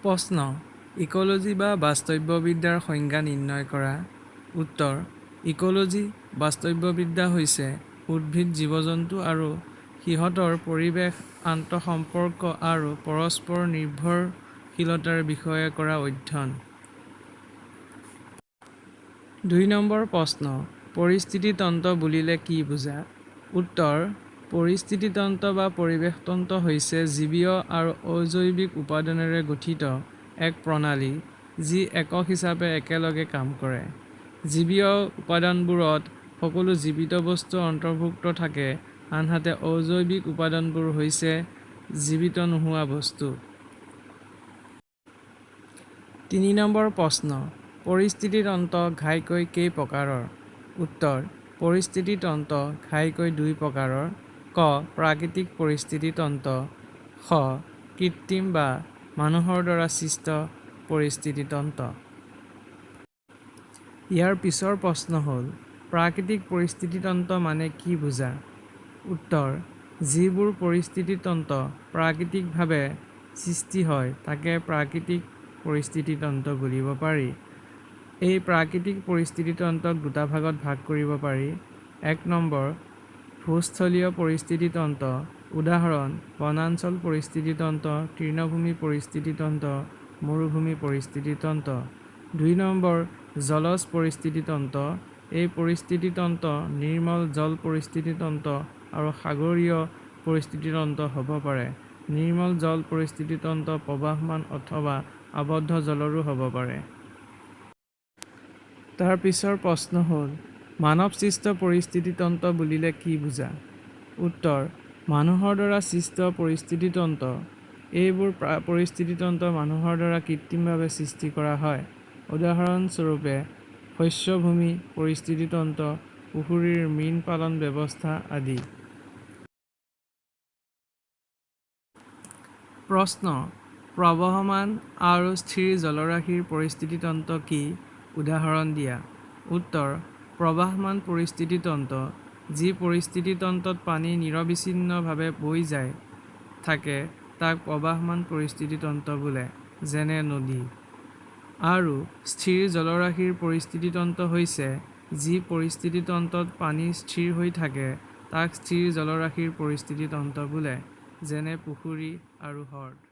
প্ৰশ্ন ইকোলজি বা বাস্তৱবিদ্যাৰ সংজ্ঞা নিৰ্ণয় কৰা উত্তৰ ইকোলজি বাস্তৱবিদ্যা হৈছে উদ্ভিদ জীৱ-জন্তু আৰু সিহঁতৰ পৰিৱেশ আন্তঃসম্পৰ্ক আৰু পৰস্পৰ নিৰ্ভৰশীলতাৰ বিষয়ে কৰা অধ্যয়ন ২ নম্বৰ প্ৰশ্ন পৰিস্থিতিতন্ত্ৰ বুলিলে কি বুজা উত্তৰ পৰিস্থিতিতন্ত্ৰ বা পৰিৱেশতন্ত্ৰ হৈছে জীৱীয় আৰু অজৈৱিক উপাদানেৰে গঠিত এক প্ৰণালী যি একক হিচাপে একেলগে কাম কৰে। জীৱীয় উপাদানবোৰত সকলো জীৱিত বস্তু অন্তৰ্ভুক্ত থাকে আনহাতে অজৈৱিক উপাদানবোৰ হৈছে জীৱিত নোহোৱা বস্তু। ৩ নম্বৰ প্ৰশ্ন পৰিস্থিতিতন্ত্ৰ ঘাইকৈ কেই প্ৰকাৰৰ উত্তৰ পৰিস্থিতিতন্ত্ৰ ঘাইকৈ ২ প্ৰকাৰৰ ক প্ৰাকৃতিক পৰিস্থিতিতন্ত্ৰ খ কৃত্ৰিম বা মানুহৰ দ্বাৰা সৃষ্ট পৰিস্থিতিতন্ত্ৰ। ইয়াৰ পিছৰ প্ৰশ্ন হ'ল প্ৰাকৃতিক পৰিস্থিতিতন্ত্ৰ মানে কি বুজা উত্তৰ যিবোৰ পৰিস্থিতিতন্ত্ৰ প্ৰাকৃতিকভাৱে সৃষ্টি হয় তাকে প্ৰাকৃতিক পৰিস্থিতিতন্ত্ৰ বুলিব পাৰি। এই প্ৰাকৃতিক পৰিস্থিতিতন্ত্ৰক দুটা ভাগত ভাগ কৰিব পাৰি। ১ নম্বৰ ভূস্থলীয় পৰিস্থিতিতন্ত্ৰ উদাহৰণ বনাঞ্চল পৰিস্থিতিতন্ত্ৰ তৃণভূমি পৰিস্থিতিতন্ত্ৰ মৰুভূমি পৰিস্থিতিতন্ত্ৰ ২ নম্বৰ জলজ পৰিস্থিতিতন্ত্ৰ এই পৰিস্থিতিতন্ত্ৰ নিৰ্মল জল পৰিস্থিতিতন্ত্ৰ আৰু সাগৰীয় পৰিস্থিতিতন্ত্ৰ হ'ব পাৰে। নিৰ্মল জল পৰিস্থিতিতন্ত্ৰ প্ৰবাহমান অথবা আবদ্ধ জলৰো হ'ব পাৰে। তাৰ পিছৰ প্ৰশ্ন হ'ল মানৱসৃষ্ট পৰিস্থিতিতন্ত্ৰ বুলিলে কি বুজা উত্তৰ মানুহৰ দ্বাৰা সৃষ্ট পৰিস্থিতিতন্ত্ৰ এইবোৰ পৰিস্থিতিতন্ত্ৰ মানুহৰ দ্বাৰা কৃত্ৰিমভাৱে সৃষ্টি কৰা হয়। উদাহৰণস্বৰূপে শস্যভূমি পৰিস্থিতিতন্ত্ৰ পুখুৰীৰ মীন পালন ব্যৱস্থা আদি। প্ৰশ্ন প্ৰবহমান আৰু স্থিৰ জলৰাশিৰ পৰিস্থিতিতন্ত্ৰ কি উদাহৰণ দিয়া উত্তৰ প্ৰবাহমান পৰিস্থিতিতন্ত্ৰ যি পৰিস্থিতিতন্ত্ৰত পানী নিৰবিচ্ছিন্নভাৱে বৈ যায় থাকে তাক প্ৰবাহমান পৰিস্থিতিতন্ত্ৰ বোলে যেনে নদী। আৰু স্থিৰ জলৰাশিৰ পৰিস্থিতিতন্ত্ৰ হৈছে যি পৰিস্থিতিতন্ত্ৰত পানী স্থিৰ হৈ থাকে তাক স্থিৰ জলৰাশিৰ পৰিস্থিতিতন্ত্ৰ বোলে যেনে পুখুৰী আৰু হ্ৰদ।